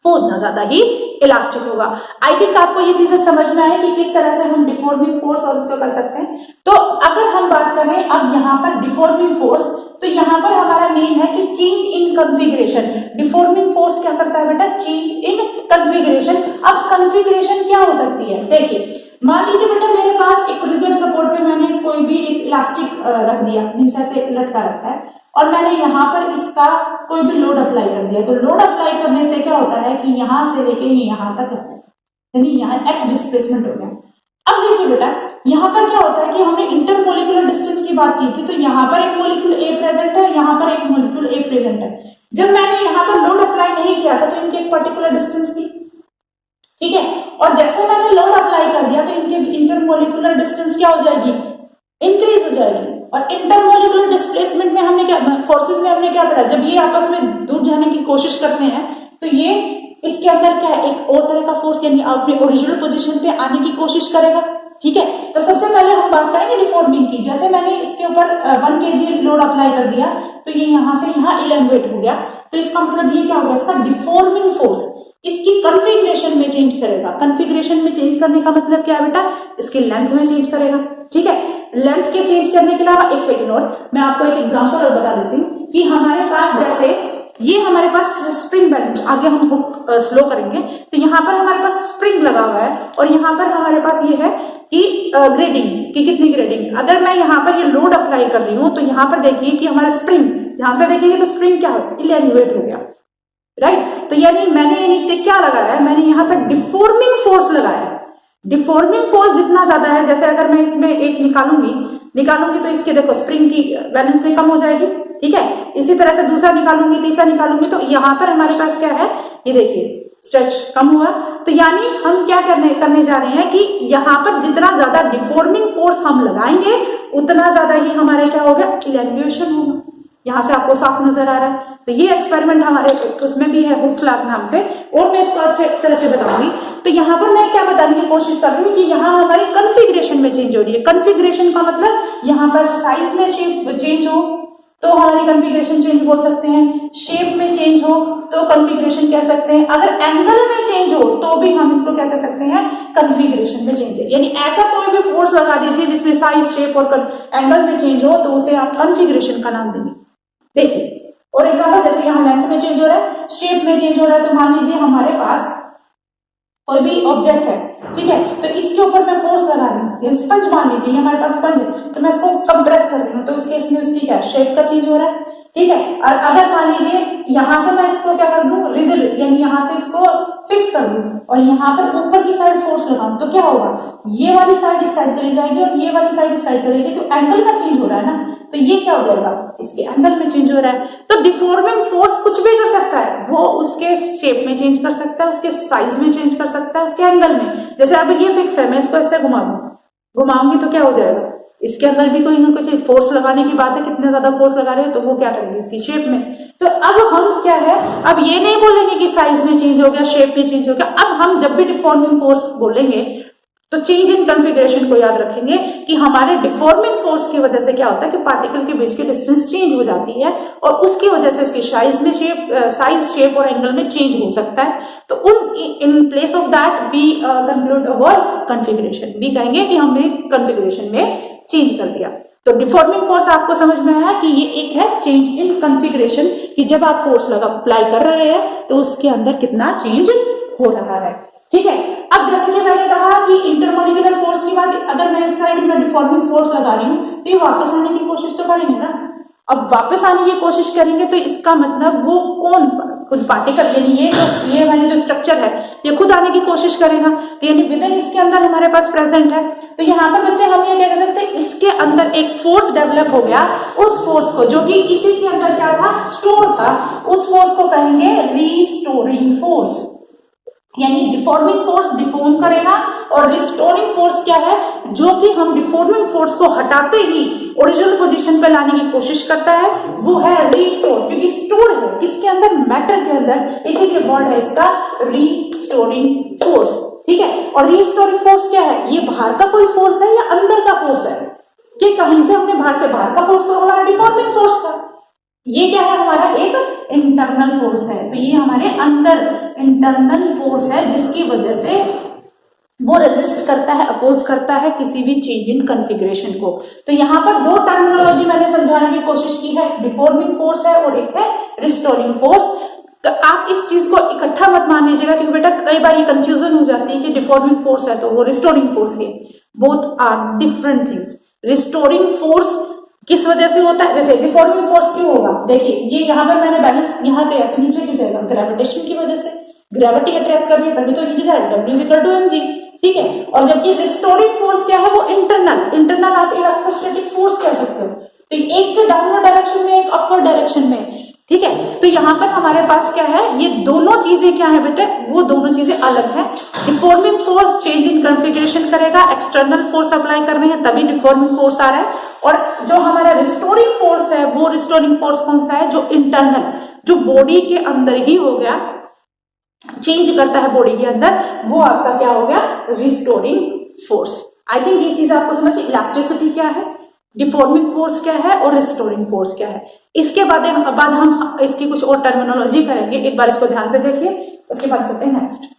वो उतना ज्यादा ही इलास्टिक होगा। आई थिंक आपको ये चीजें समझ में आए कि किस तरह से हम डिफॉर्मिंग फोर्स और उसको कर सकते हैं। तो अगर हम बात करें अब यहाँ पर डिफॉर्मिंग फोर्स, तो यहाँ पर हमारा मेन है कि change in configuration. Deforming force क्या करता है बेटा, चेंज इन कॉन्फ़िगरेशन। अब कॉन्फ़िगरेशन क्या हो सकती है, देखिए मान लीजिए बेटा मेरे पास एक रिजिड सपोर्ट पे मैंने कोई भी इलास्टिक रख दिया, मीन्स ऐसे लटका रखा है, और मैंने यहाँ पर इसका कोई भी लोड अप्लाई कर दिया, तो लोड अप्लाई करने से क्या होता है कि यहाँ से लेके यहाँ तक यानी यहाँ x डिस्प्लेसमेंट हो गया। अब देखिए बेटा, यहाँ पर क्या होता है कि हमने इंटरमोलिकुलर डिस्टेंस की बात की थी, तो यहाँ पर एक मॉलिक्यूल A प्रेजेंट है, यहाँ पर एक मॉलिक्यूल A प्रेजेंट है। जब मैंने यहाँ पर लोड अप्लाई नहीं किया था तो इनकी एक पर्टिकुलर डिस्टेंस थी, ठीक है, और जैसे मैंने लोड अप्लाई कर दिया तो इनके इंटरमोलिकुलर डिस्टेंस क्या हो जाएगी, इंक्रीज हो जाएगी। और इंटरमोलिकुलर डिस्प्लेसमेंट में हमने क्या, फोर्सेस में हमने क्या पढ़ा, जब ये आपस में दूर जाने की कोशिश करते हैं तो ये इसके अंदर क्या है, एक और तरह का फोर्स यानी अपनी ओरिजिनल पोजीशन पे आने की कोशिश करेगा, ठीक है। तो सबसे पहले हम बात करेंगे डिफॉर्मिंग की। जैसे मैंने इसके ऊपर 1 kg लोड अप्लाई कर दिया तो ये यहाँ से यहाँ इलेंगुएट हो गया, तो इसका मतलब ये क्या हो गया, इसका डिफॉर्मिंग फोर्स इसकी कॉन्फ़िगरेशन में चेंज करेगा। कॉन्फ़िगरेशन में चेंज करने का मतलब क्या है बेटा, इसकी लेंथ में चेंज करेगा, ठीक है। लेंथ के चेंज करने के अलावा एक सेकेंड और मैं आपको एक एग्जांपल और बता देती हूँ कि हमारे पास जैसे ये हमारे पास स्प्रिंग बैलेंस, आगे हम बुक स्लो करेंगे, तो यहाँ पर हमारे पास स्प्रिंग लगा हुआ है और यहाँ पर हमारे पास ये है कि ग्रेडिंग की कितनी ग्रेडिंग। अगर मैं यहाँ पर ये लोड अप्लाई कर रही हूँ तो यहाँ पर देखिए कि हमारा स्प्रिंग, ध्यान से देखेंगे तो स्प्रिंग क्या हो, इलेन्युएट हो गया, राइट। तो यानी मैंने ये नीचे क्या लगाया है, मैंने यहाँ पर डिफॉर्मिंग फोर्स लगाया है। डिफॉर्मिंग फोर्स जितना ज्यादा है, जैसे अगर मैं इसमें एक निकालूंगी तो इसके देखो स्प्रिंग की बैलेंस में कम हो जाएगी, ठीक है। इसी तरह से दूसरा निकालूंगी, तीसरा निकालूंगी, तो यहाँ पर हमारे पास क्या है, ये देखिए स्ट्रेच कम हुआ। तो यानी हम क्या करने जा रहे हैं कि यहाँ पर जितना ज्यादा डिफॉर्मिंग फोर्स हम लगाएंगे उतना ज्यादा ही हमारे क्या होगा, इलेंगुएशन होगा। यहाँ से आपको साफ नजर आ रहा है। तो ये एक्सपेरिमेंट हमारे उसमें भी है, हुक क्लॉक नाम से, और मैं इसको अच्छे तरह से बताऊंगी। तो यहाँ पर मैं क्या बताने की कोशिश कर रही हूँ कि यहाँ हमारी कॉन्फ़िगरेशन में चेंज हो रही है। कॉन्फ़िगरेशन का मतलब यहाँ पर साइज में शेप चेंज हो तो हमारी कॉन्फ़िगरेशन चेंज बोल सकते हैं, शेप में चेंज हो तो कॉन्फ़िगरेशन कह सकते हैं, अगर एंगल में चेंज हो तो भी हम इसको क्या कह सकते हैं, कॉन्फ़िगरेशन में चेंज है। यानी ऐसा कोई भी फोर्स लगा दीजिए जिसमें साइज, शेप और एंगल में चेंज हो तो उसे आप कॉन्फ़िगरेशन का नाम देंगे। देखिए और एग्जाम्पल, जैसे यहाँ लेंथ में चेंज हो रहा है, शेप में चेंज हो रहा है, तो मान लीजिए हमारे पास कोई भी ऑब्जेक्ट है, ठीक है, तो इसके ऊपर मैं फोर्स लगा रही हूँ, स्पंज मान लीजिए, हमारे पास स्पंज है, तो मैं इसको कंप्रेस कर रही हूँ, तो इस केस में उसकी क्या शेप का चेंज हो रहा है, ठीक है। और अगर मान लीजिए यहाँ से मैं इसको क्या कर दूं, रिजिड यानी यहाँ से इसको फिक्स कर दूं और यहाँ पर ऊपर की साइड फोर्स लगाऊं, तो क्या होगा, ये वाली साइड इस साइड चली जाएगी और ये वाली साइड इस साइड चलेगी, तो एंगल का चेंज हो रहा है ना, तो ये क्या हो जाएगा, इसके एंगल में चेंज हो रहा है। तो डिफॉर्मिंग फोर्स कुछ भी कर सकता है, वो उसके शेप में चेंज कर सकता है, उसके साइज में चेंज कर सकता है, उसके एंगल में। जैसे अब ये फिक्स है, मैं इसको ऐसे घुमाऊंगी तो क्या हो जाएगा, इसके अंदर भी कोई ना कोई फोर्स लगाने की बात है, कितने ज्यादा फोर्स लगा रहे हैं तो वो क्या करेंगे, इसकी शेप में। तो अब हम क्या है, अब ये नहीं बोलेंगे कि साइज में चेंज हो गया, शेप में चेंज हो गया। अब हम जब भी डिफॉर्मिंग फोर्स बोलेंगे तो चेंज इन कॉन्फ़िगरेशन को याद रखेंगे कि हमारे डिफॉर्मिंग फोर्स की वजह से क्या होता है कि पार्टिकल के बीच की डिस्टेंस चेंज हो जाती है और उसकी वजह से उसकी साइज, शेप और एंगल में चेंज हो सकता है। तो in place of that we conclude our configuration, भी कहेंगे कि हमने कॉन्फ़िगरेशन में चेंज कर दिया। तो डिफॉर्मिंग फोर्स आपको समझ में आया कि ये एक है चेंज इन कॉन्फ़िगरेशन, कि जब आप फोर्स अप्लाई कर रहे हैं तो उसके अंदर कितना चेंज हो रहा है, ठीक है। अब जैसे कि मैंने कहा कि इंटरमोलिकुलर फोर्स की बात, अगर मैं इस साइड में डिफॉर्मिंग फोर्स लगा रही हूँ तो ये वापस आने की कोशिश तो करेंगे ना। अब वापस आने की कोशिश करेंगे तो इसका मतलब वो कौन, खुद पार्टिकल, यानी ये वाली जो स्ट्रक्चर है ये खुद आने की कोशिश करेगा, तो यानी विद इन इसके अंदर हमारे पास प्रेजेंट है। तो यहाँ पर बच्चे हम ये कह सकते हैं इसके अंदर एक फोर्स डेवलप हो गया, उस फोर्स को जो कि इसी के अंदर क्या था, स्टोर था, उस फोर्स को कहेंगे रीस्टोरिंग फोर्स। यानी डिफॉर्मिंग फोर्स डिफॉर्म करेगा और रिस्टोरिंग फोर्स क्या है, जो कि हम डिफॉर्मिंग फोर्स को हटाते ही ओरिजिनल पोजीशन पे लाने की कोशिश करता है, वो है रीस्टोर, क्योंकि स्टोर है किसके अंदर, मैटर के अंदर, इसीलिए वर्ड है इसका रीस्टोरिंग फोर्स, ठीक है। और रीस्टोरिंग फोर्स क्या है, ये बाहर का कोई फोर्स है या अंदर का फोर्स है, कि कहीं से हमने बाहर का फोर्स, तो हमारा डिफॉर्मिंग फोर्स था। ये क्या है, हमारा एक इंटरनल फोर्स है, तो ये हमारे अंदर इंटरनल फोर्स है जिसकी वजह से वो रेजिस्ट करता है, अपोज करता है किसी भी चेंज इन कॉन्फ़िगरेशन को। तो यहाँ पर दो टर्मिनोलॉजी मैंने समझाने की कोशिश की है, डिफॉर्मिंग फोर्स है और एक है रिस्टोरिंग फोर्स। तो आप इस चीज को इकट्ठा मत मान लीजिएगा, क्योंकि बेटा कई बार ये कंफ्यूजन हो जाती है कि डिफॉर्मिंग फोर्स है तो वो रिस्टोरिंग फोर्स है, both are different things. Restoring force किस वजह से होता है? जैसे डिफॉर्मिंग फोर्स क्यों होगा? देखिए ये यहाँ पर मैंने बैलेंस यहाँ किया तो नीचे क्यों जाएगा? ग्रेविटेशन की वजह से, ग्रेविटी अट्रैक्ट कर रही है तभी तो नीचे जाएगा, W=mg, ठीक है। और जबकि रिस्टोरिंग फोर्स क्या है? वो इंटरनल आप इलेक्ट्रोस्टैटिक फोर्स कह सकते हो। तो एक डाउनवर्ड डायरेक्शन में, एक अपवर्ड डायरेक्शन में, ठीक है। तो यहाँ पर हमारे पास क्या है? ये दोनों चीजें क्या है बेटे? वो दोनों चीजें अलग है। Deforming force change in configuration करेगा, एक्सटर्नल फोर्स अप्लाई कर रहे हैं तभी डिफॉर्मिंग फोर्स आ रहा है। और जो हमारा रिस्टोरिंग फोर्स है, वो रिस्टोरिंग फोर्स कौन सा है? जो इंटरनल, जो बॉडी के अंदर ही हो गया, चेंज करता है बॉडी के अंदर, वो आपका क्या हो गया? Restoring force. आई थिंक ये चीज आपको समझ, इलास्टिसिटी क्या है, डिफॉर्मिंग फोर्स क्या है और रिस्टोरिंग फोर्स क्या है। इसके बाद हम इसकी कुछ और टर्मिनोलॉजी करेंगे, एक बार इसको ध्यान से देखिए, उसके बाद करते हैं नेक्स्ट।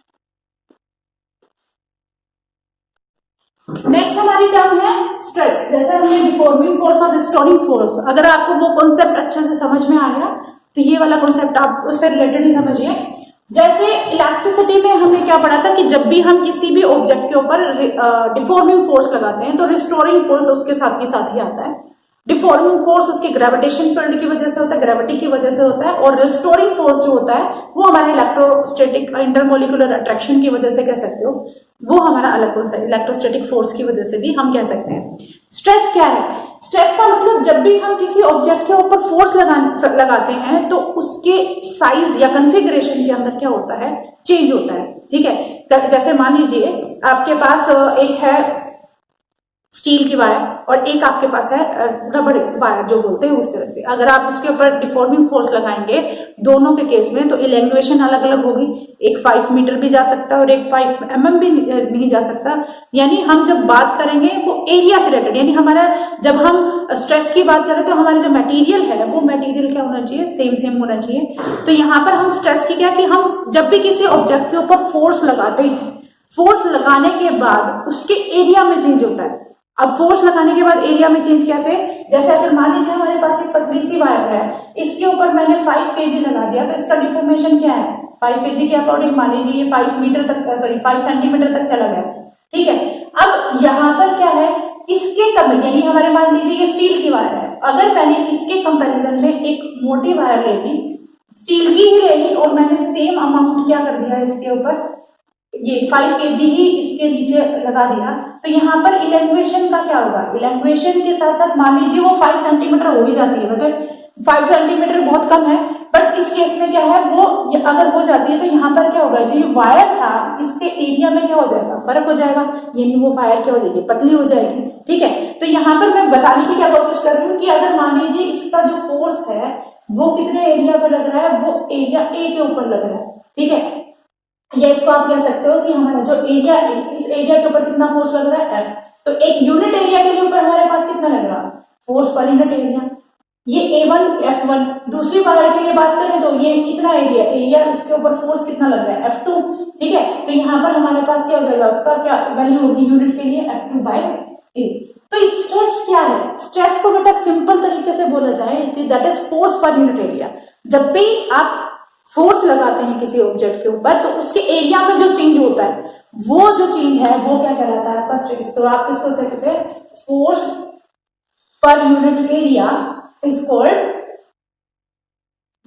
नेक्स्ट हमारी टर्म है स्ट्रेस। जैसे हमने डिफॉर्मिंग फोर्स और रिस्टोरिंग फोर्स, अगर आपको वो कॉन्सेप्ट अच्छे से समझ में आ गया तो ये वाला कॉन्सेप्ट आप उससे रिलेटेड ही समझिए। जैसे इलेक्ट्रिसिटी में हमने क्या पढ़ा था कि जब भी हम किसी भी ऑब्जेक्ट के ऊपर डिफॉर्मिंग फोर्स लगाते हैं तो रिस्टोरिंग फोर्स उसके साथ ही आता है। डिफॉर्मिंग फोर्स उसके ग्रेविटेशन फील्ड की वजह से होता है, ग्रेविटी की वजह से होता है, और रिस्टोरिंग फोर्स जो होता है वो हमारे इलेक्ट्रोस्टैटिक इंटरमोलिकुलर अट्रैक्शन की वजह से कह सकते हो, वो हमारा अलग कौन सा इलेक्ट्रोस्टैटिक फोर्स की वजह से भी हम कह सकते हैं। स्ट्रेस क्या है? स्ट्रेस का मतलब जब भी हम किसी ऑब्जेक्ट के ऊपर फोर्स लगाते हैं तो उसके साइज या कन्फिगरेशन के अंदर क्या होता है? चेंज होता है, ठीक है। जैसे मान लीजिए आपके पास एक है स्टील की वायर और एक आपके पास है रबड़ वायर जो बोलते हैं, उस तरह से अगर आप उसके ऊपर डिफॉर्मिंग फोर्स लगाएंगे दोनों के केस में तो इलेंगुएशन अलग अलग होगी। एक 5 मीटर भी जा सकता है और एक 5 mm भी नहीं जा सकता। यानी हम जब बात करेंगे वो एरिया से रिलेटेड, यानी हमारा जब हम स्ट्रेस की बात करें तो हमारा जो मटेरियल है वो मटेरियल क्या होना चाहिए? सेम होना चाहिए। तो यहाँ पर हम स्ट्रेस की क्या कि हम जब भी किसी ऑब्जेक्ट के ऊपर फोर्स लगाते हैं, फोर्स लगाने के बाद उसके एरिया में चेंज होता है। अब फोर्स लगाने के बाद एरिया में चेंज कैसे? जैसे अगर मान लीजिए हमारे पास एक पतली सी वायर है, इसके ऊपर मैंने 5 kg लगा दिया तो इसका डिफॉर्मेशन क्या है? 5 kg के अकॉर्डिंग मान लीजिए ये 5 सेंटीमीटर तक चला गया, ठीक है। अब यहाँ पर क्या है? इसके यानी हमारे मान लीजिए ये स्टील की वायर है, अगर मैंने इसके कंपेरिजन में एक मोटी वायर ले ली, स्टील की ही ले ली और मैंने सेम अमाउंट क्या कर दिया इसके ऊपर, ये 5 kg ही इसके नीचे लगा दिया, तो यहाँ पर इलेंगुएशन का क्या होगा? इलेंगुएशन के साथ साथ मान लीजिए वो 5 सेंटीमीटर हो भी जाती है, मतलब 5 सेंटीमीटर बहुत कम है, बट इस केस में क्या है वो अगर हो जाती है तो यहाँ पर क्या होगा? जो ये वायर था इसके एरिया में क्या हो जाएगा? फर्क हो जाएगा, यानी वो वायर क्या हो जाएगी? पतली हो जाएगी, ठीक है। तो यहाँ पर मैं बताने की क्या कोशिश कर रही हूँ कि अगर मान लीजिए इसका जो फोर्स है वो कितने एरिया पर लग रहा है? वो एरिया ए के ऊपर लग रहा है, ठीक है। या इसको आप कह सकते हो कि हमारा जो एरिया, इस एरिया के ऊपर कितना फोर्स लग रहा है? F। तो एक यूनिट एरिया के लिए ऊपर हमारे पास कितना लग रहा है? फोर्स पर यूनिट एरिया, ये A1 F1। दूसरी वायर के लिए बात करें तो ये कितना एरिया उसके ऊपर फोर्स कितना लग रहा है? F2, ठीक है। तो यहाँ पर हमारे पास क्या हो जाएगा? उसका क्या वैल्यू होगी यूनिट के लिए? F2/A। तो स्ट्रेस क्या है? स्ट्रेस को बेटा सिंपल तरीके से बोला जाए that is force per unit area. जब भी आप फोर्स लगाते हैं किसी ऑब्जेक्ट के ऊपर तो उसके एरिया में जो चेंज होता है वो जो चेंज है वो क्या कहलाता है? आपका स्ट्रेस। तो आप किसको कहते हैं? Force per unit area is called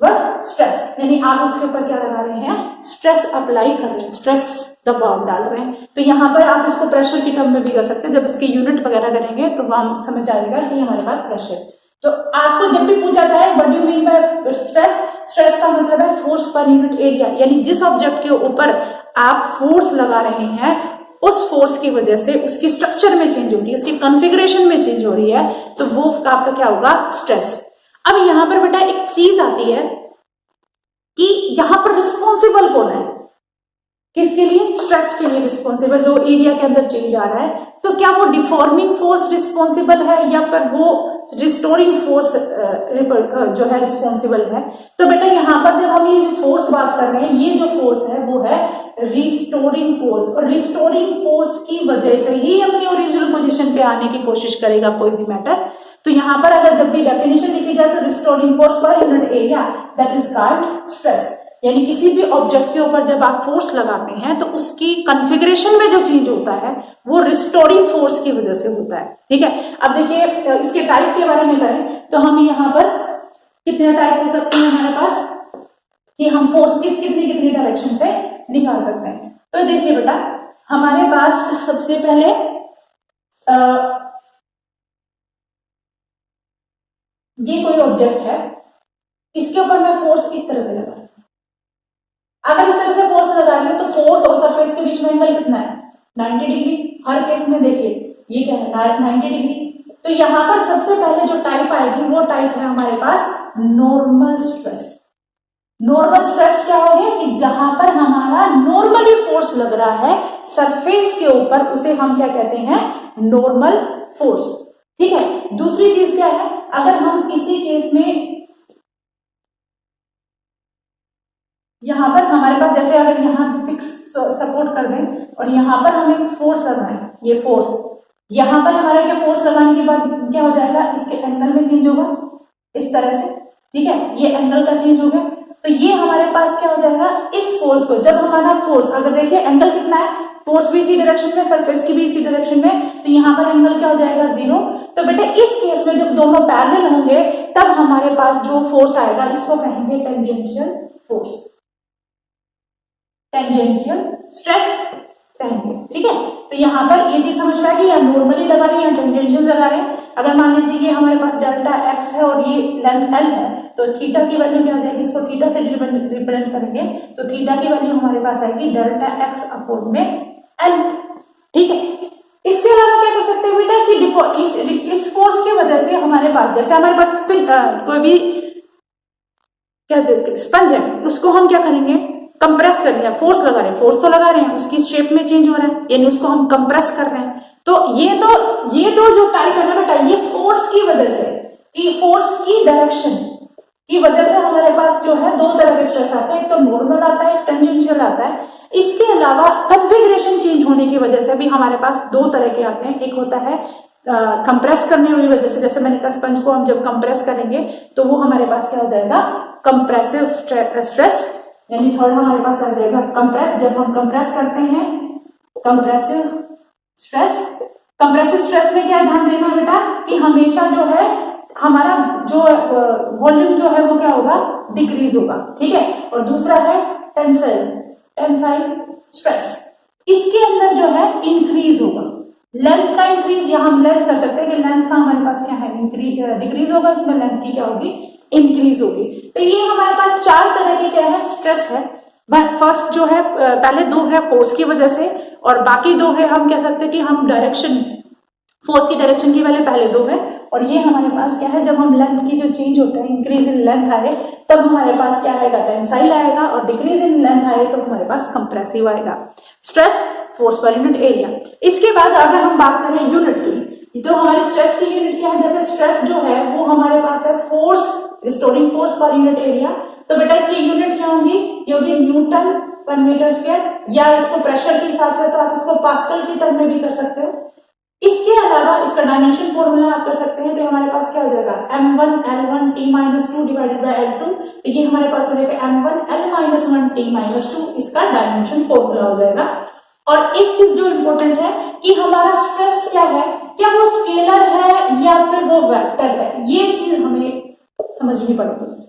what? Stress. यानी आप उसके ऊपर क्या लगा रहे हैं? स्ट्रेस अप्लाई कर रहे हैं, स्ट्रेस दबाव डाल रहे हैं। तो यहाँ पर आप इसको प्रेशर की टर्म में भी कर सकते हैं। जब इसके यूनिट वगैरह करेंगे तो हम समझ आएगा कि हमारे पास प्रेशर। तो आपको जब भी पूछा जाए what do you mean by stress, stress का मतलब है फोर्स पर यूनिट एरिया, यानी जिस ऑब्जेक्ट के ऊपर आप फोर्स लगा रहे हैं उस फोर्स की वजह से उसकी स्ट्रक्चर में चेंज हो रही है, उसकी कॉन्फ़िगरेशन में चेंज हो रही है, तो वो आपका क्या होगा? स्ट्रेस। अब यहां पर बेटा एक चीज आती है कि यहां पर रिस्पॉन्सिबल कौन है? किसके लिए? स्ट्रेस के लिए रिस्पॉन्सिबल, जो एरिया के अंदर चेंज आ रहा है। तो क्या वो डिफॉर्मिंग फोर्स रिस्पॉन्सिबल है या फिर वो रिस्टोरिंग फोर्स जो है रिस्पॉन्सिबल है? तो बेटा यहाँ पर जब हम ये जो फोर्स बात कर रहे हैं, ये जो फोर्स है वो है रिस्टोरिंग फोर्स, और रिस्टोरिंग फोर्स की वजह से ही अपनी ओरिजिनल पोजीशन पे आने की कोशिश करेगा कोई भी मैटर। तो यहाँ पर अगर जब भी डेफिनेशन लिखी जाए तो restoring force per unit area that is called stress. यानी किसी भी ऑब्जेक्ट के ऊपर जब आप फोर्स लगाते हैं तो उसकी कॉन्फ़िगरेशन में जो चेंज होता है वो रिस्टोरिंग फोर्स की वजह से होता है। ठीक है, अब देखिए इसके टाइप के बारे में करें तो हम यहाँ पर कितने टाइप हो सकते हैं हमारे पास कि हम फोर्स कितनी कितनी डायरेक्शन से निकाल सकते हैं। तो देखिए बेटा, हमारे पास सबसे पहले ये कोई ऑब्जेक्ट है, इसके ऊपर मैं फोर्स इस तरह से लगा रही हूं। अगर इस तरह से फोर्स लगा रही हूं तो फोर्स और सरफेस के बीच में एंगल कितना है? 90 डिग्री। हर केस में देखिए ये क्या है, 90 डिग्री। तो यहां पर सबसे पहले जो टाइप आएगी वो टाइप है हमारे पास नॉर्मल स्ट्रेस। नॉर्मल स्ट्रेस क्या हो गया कि जहां पर हमारा नॉर्मली फोर्स लग रहा है सरफेस के ऊपर, उसे हम क्या कहते हैं? Normal force. ठीक है, दूसरी चीज क्या है, अगर हम इसी केस में यहां पर हमारे पास जैसे अगर यहां फिक्स सपोर्ट कर दें और यहां पर हम एक फोर्स लगाएं, ये फोर्स यहां पर हमारे क्या फोर्स लगाने के बाद क्या हो जाएगा, इसके एंगल में चेंज होगा इस तरह से। ठीक है, ये एंगल का चेंज हो गया। तो ये हमारे पास क्या हो जाएगा, इस फोर्स को जब हमारा फोर्स, अगर देखिए एंगल कितना है, फोर्स भी इसी डायरेक्शन में, सरफेस की भी इसी डायरेक्शन में, तो यहाँ पर एंगल क्या हो जाएगा? 0। तो बेटे इस केस में जब दोनों पैरेलल होंगे तब हमारे पास जो फोर्स आएगा इसको कहेंगे टेंजेंशियल फोर्स, टेंजेंशियल स्ट्रेस कहेंगे। ठीक है, तो यहाँ पर ये चीज समझ में आएगी, या नॉर्मली लगा रहे हैं या टेंजेंशियल लगा रहे हैं। अगर मान लीजिए कि हमारे पास डेल्टा एक्स है और ये लेंथ एल है, तो थीटा की वैल्यू क्या हो जाएगी, इसको थीटा से रिप्रेजेंट करेंगे तो थीटा की वैल्यू हमारे पास आएगी डेल्टा एक्स अपॉन में एल। ठीक है, इसके अलावा क्या कर सकते हैं बेटा कि इस फोर्स की वजह से हमारे पास, जैसे हमारे पास कोई भी क्या देते स्पंज है, उसको हम क्या करेंगे? कंप्रेस कर रहे हैं, फोर्स लगा रहे हैं, फोर्स तो लगा रहे हैं, उसकी शेप में चेंज हो रहा है, यानी उसको हम कंप्रेस कर रहे हैं। तो ये तो जो टाइप है ना बेटा, ये फोर्स की वजह से, फोर्स की डायरेक्शन की वजह से हमारे पास जो है दो तरह के स्ट्रेस आते हैं, एक तो नॉर्मल आता है, एक टेंजेंशियल आता है। इसके अलावा कॉन्फ़िगरेशन चेंज होने की वजह से भी हमारे पास दो तरह के आते हैं। एक होता है कंप्रेस करने की वजह से, जैसे मैंने कहा स्पंज को हम जब कंप्रेस करेंगे तो वो हमारे पास क्या हो जाएगा? कंप्रेसिव स्ट्रेस, यानी थर्ड हमारे पास आ जाएगा कंप्रेस। जब हम कंप्रेस करते हैं कंप्रेसिव स्ट्रेस। कंप्रेसिव स्ट्रेस में क्या ध्यान देना बेटा कि हमेशा जो है हमारा जो वॉल्यूम जो है वो क्या होगा? डिक्रीज होगा। ठीक है, और दूसरा है टेंसाइल स्ट्रेस, इसके अंदर जो है इंक्रीज होगा। लेंथ का इंक्रीज, यहां हम लेंथ कर सकते हैं कि लेंथ का हमारे पास क्या है? डिक्रीज होगा, इसमें लेंथ की क्या होगी? इंक्रीज होगी। तो ये हमारे पास चार तरह के क्या है? स्ट्रेस है। फर्स्ट जो है, पहले दो है फोर्स की वजह से, और बाकी दो है हम कह सकते हैं कि हम डायरेक्शन, फोर्स की डायरेक्शन की वाले पहले दो है, और ये हमारे पास क्या है? जब हम लेंथ की जो चेंज होता है, इंक्रीज इन लेंथ आए तब हमारे पास क्या आएगा? टेंसाइल आएगा, और डिक्रीज इन लेंथ आए तो हमारे पास कंप्रेसिव आएगा। Stress force per unit area. इसके बाद अगर हम बात करें यूनिट की, तो हमारी स्ट्रेस की यूनिट क्या है? जैसे स्ट्रेस जो है वो हमारे पास है force, restoring force per unit area. तो बेटा इसकी यूनिट क्या होगी? ये होगी न्यूटन पर मीटर स्क्वायर, या इसको प्रेशर के हिसाब से तो आप इसको पास्कल की टर्म में भी कर सकते हो। इसके अलावा इसका डायमेंशन फॉर्मूला आप कर सकते हैं, तो हमारे पास क्या हो जाएगा? m1 l1 t-2 divided by l2। तो ये हमारे पास हो जाएगा m1 l-1 t-2, इसका डायमेंशन फॉर्मूला हो जाएगा। और एक चीज जो इंपॉर्टेंट है कि हमारा स्ट्रेस क्या है, क्या वो स्केलर है या फिर वो वेक्टर है, ये चीज हमें समझनी पड़ेगी।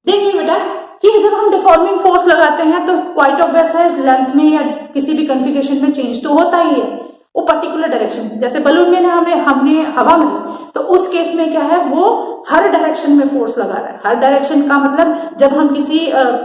देखिए बेटा कि जब हम डिफॉर्मिंग फोर्स लगाते हैं तो क्वाइट ऑब्वियस है, लेंथ में या किसी भी कॉन्फ़िगरेशन में चेंज तो होता ही है, वो पर्टिकुलर डायरेक्शन, जैसे बलून में ना हमने हवा में, तो उस केस में क्या है? वो हर डायरेक्शन में फोर्स लगा रहा है। हर डायरेक्शन का मतलब जब हम किसी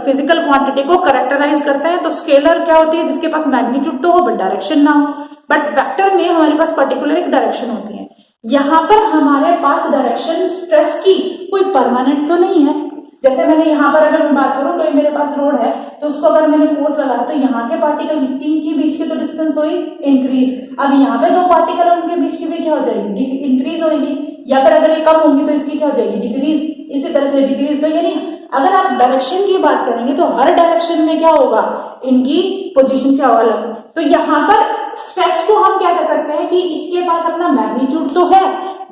फिजिकल क्वांटिटी को कैरेक्टराइज करते हैं तो स्केलर क्या होती है? जिसके पास मैग्नीट्यूड तो हो बट डायरेक्शन ना हो। बट वेक्टर में हमारे पास पर्टिकुलर एक डायरेक्शन होती है। यहाँ पर हमारे पास डायरेक्शन स्ट्रेस की कोई परमानेंट तो नहीं है। जैसे मैंने यहाँ पर अगर मैं बात करूं, कोई मेरे पास रोड है तो उसको अगर मैंने फोर्स लगाया तो यहाँ के पार्टिकल इनके बीच की तो डिस्टेंस हुई इंक्रीज। अब यहाँ पे दो पार्टिकल उनके बीच की भी क्या हो जाएगी? इंक्रीज होगी, या फिर अगर ये कम होंगी तो इसकी क्या हो जाएगी? डिक्रीज। इसी तरह से डिक्रीज। तो यानी अगर आप डायरेक्शन की बात करेंगे तो हर डायरेक्शन में क्या होगा? इनकी पोजिशन क्या होगा? अलग। तो यहाँ पर स्ट्रेस को हम क्या कर सकते हैं कि इसके पास अपना मैग्नीट्यूड तो है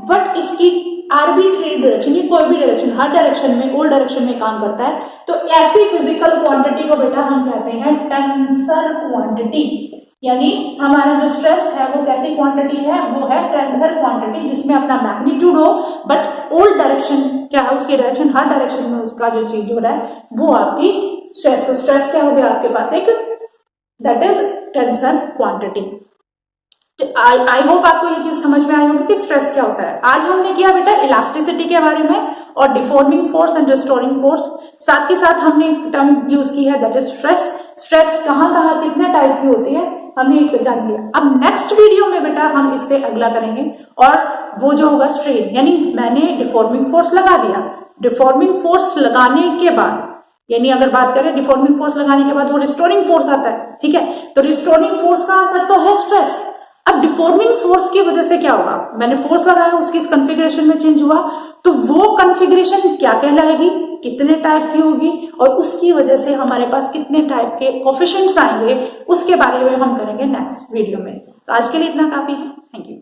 बट इसकी आर्बिट्रेरी डायरेक्शन, ये कोई भी डायरेक्शन, हर डायरेक्शन में, ऑल डायरेक्शन में काम करता है, तो ऐसी फिजिकल क्वांटिटी को बेटा हम कहते हैं टेंसर क्वांटिटी। यानी हमारा जो स्ट्रेस है वो कैसी क्वांटिटी है, वो है टेंसर क्वांटिटी, जिसमें अपना मैग्नीट्यूड हो बट ऑल डायरेक्शन क्या है, उसकी डायरेक्शन, हर डायरेक्शन में उसका जो चीज हो रहा है वो आपकी स्ट्रेस। तो स्ट्रेस क्या हो गया आपके पास, एक that is tensor quantity. I hope आपको ये चीज समझ में आई होगी कि स्ट्रेस क्या होता है। आज हमने किया बेटा इलास्टिसिटी के बारे में और deforming force and restoring force, साथ के साथ हमने एक टर्म यूज की है दैट इज स्ट्रेस। स्ट्रेस कहाँ कहाँ कितने टाइप की होती है हमने एक जान लिया। अब नेक्स्ट वीडियो में बेटा हम इससे अगला करेंगे और वो जो होगा स्ट्रेन, यानी मैंने डिफॉर्मिंग फोर्स लगा दिया, डिफॉर्मिंग फोर्स लगाने के बाद, यानी अगर बात करें डिफॉर्मिंग फोर्स लगाने के बाद वो रिस्टोरिंग फोर्स आता है, ठीक है, तो रिस्टोरिंग फोर्स का असर तो है स्ट्रेस। अब डिफॉर्मिंग फोर्स की वजह से क्या होगा, मैंने फोर्स लगाया, उसकी कॉन्फ़िगरेशन में चेंज हुआ, तो वो कॉन्फ़िगरेशन क्या कहलाएगी, कितने टाइप की होगी और उसकी वजह से हमारे पास कितने टाइप के कोएफिशिएंट्स आएंगे, उसके बारे में हम करेंगे नेक्स्ट वीडियो में। तो आज के लिए इतना काफी है, थैंक यू।